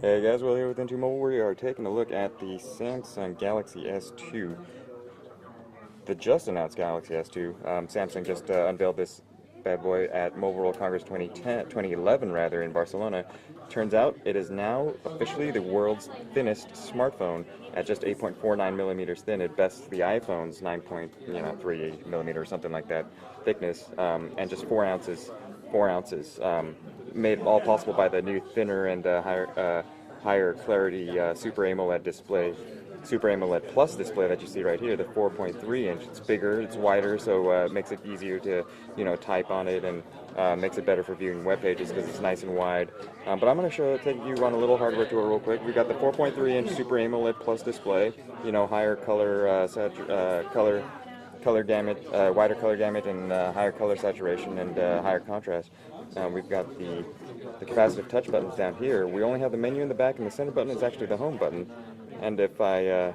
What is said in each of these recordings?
Hey guys, Will here with Into Mobile. We are taking a look at the Samsung Galaxy S2, the just announced Galaxy S2. Samsung just unveiled this bad boy at Mobile World Congress 2011 rather, in Barcelona. Turns out it is now officially the world's thinnest smartphone at just 8.49 millimeters thin. It bests the iPhone's 9.3 millimeter or something like that thickness, and just 4 ounces. 4 ounces, made all possible by the new thinner and higher clarity Super AMOLED display, Super AMOLED Plus display that you see right here, the 4.3 inch. It's bigger, it's wider, so it makes it easier to type on it, and makes it better for viewing web pages because it's nice and wide. But I'm going to take you on a little hardware tour real quick. We've got the 4.3 inch Super AMOLED Plus display, higher color gamut, wider color gamut, and higher color saturation and higher contrast. We've got the capacitive touch buttons down here. We only have the menu in the back, and the center button is actually the home button. And if I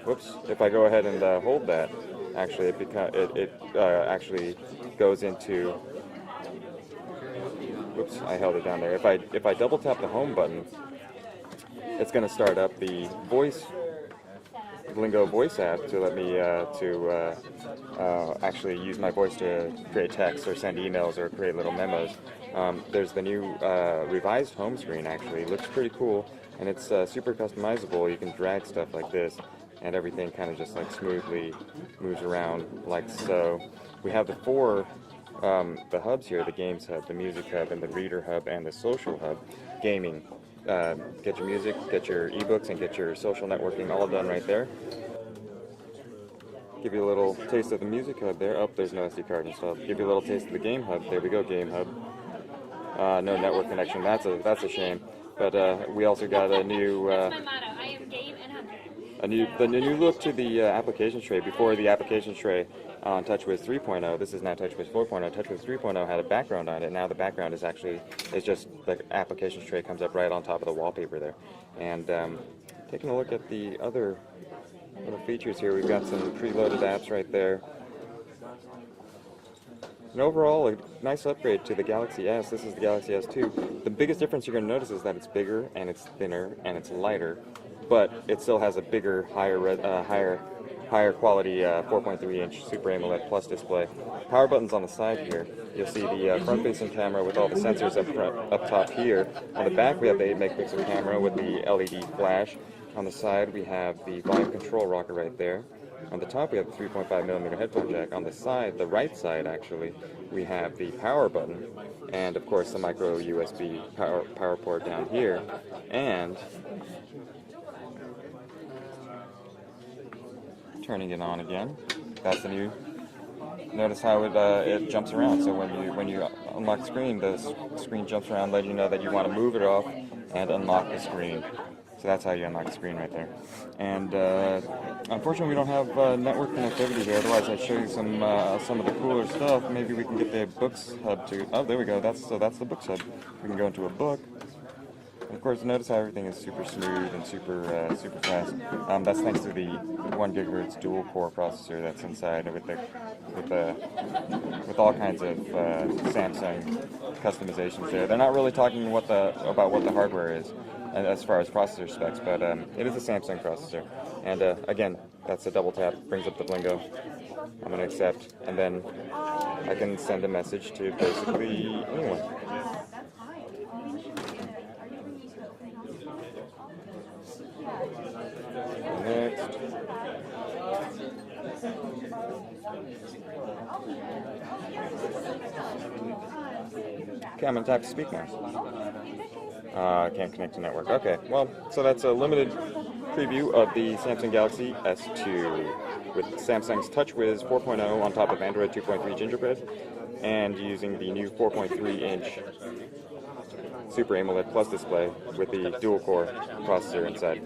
go ahead and hold that, actually it actually goes into. Whoops, I held it down there. If I double tap the home button, it's going to start up the Lingo voice app to let me actually use my voice to create text or send emails or create little memos. There's the new revised home screen. Actually, it looks pretty cool, and it's super customizable. You can drag stuff like this, and everything kind of just like smoothly moves around like so. We have the the hubs here: the Games Hub, the Music Hub, and the Reader Hub, and the Social Hub. Gaming. Get your music, get your ebooks, and get your social networking all done right there. Give you a little taste of the Music Hub there. Oh, there's no SD card installed. Give you a little taste of the Game Hub. There we go, Game Hub. No network connection. That's a shame. But we also got a new the new look to the applications tray. Before, the applications tray on TouchWiz 3.0, this is now TouchWiz 4.0. TouchWiz 3.0 had a background on it. Now the background is just the applications tray comes up right on top of the wallpaper there. And taking a look at the other little features here, we've got some preloaded apps right there. And overall, a nice upgrade to the Galaxy S. This is the Galaxy S2. The biggest difference you're going to notice is that it's bigger, and it's thinner, and it's lighter, but it still has a bigger, higher quality 4.3 inch Super AMOLED Plus display. Power buttons on the side here. You'll see the front-facing camera with all the sensors up top here. On the back, we have the 8-megapixel camera with the LED flash. On the side, we have the volume control rocker right there. On the top, we have the 3.5mm headphone jack. On the side, the right side actually, we have the power button, and of course the micro USB power port down here. And turning it on again, that's the new. Notice how it jumps around. So when you unlock the screen jumps around, letting you know that you want to move it off and unlock the screen. So that's how you unlock the screen right there. And unfortunately, we don't have network connectivity here. Otherwise, I'd show you some of the cooler stuff. Maybe we can get the Books Hub to. Oh, there we go. That's the Books Hub. We can go into a book. And of course, notice how everything is super smooth and super fast. That's thanks to the 1 GHz dual core processor that's inside with all kinds of Samsung customizations there. They're not really talking about what the hardware is as far as processor specs, but it is a Samsung processor. And again, that's a double tap, brings up the Blingo. I'm going to accept, and then I can send a message to basically anyone. Next. Okay, I'm going to tap to speak now. I can't connect to network. Okay, well, so that's a limited preview of the Samsung Galaxy S2 with Samsung's TouchWiz 4.0 on top of Android 2.3 Gingerbread, and using the new 4.3 inch Super AMOLED Plus display with the dual core processor inside.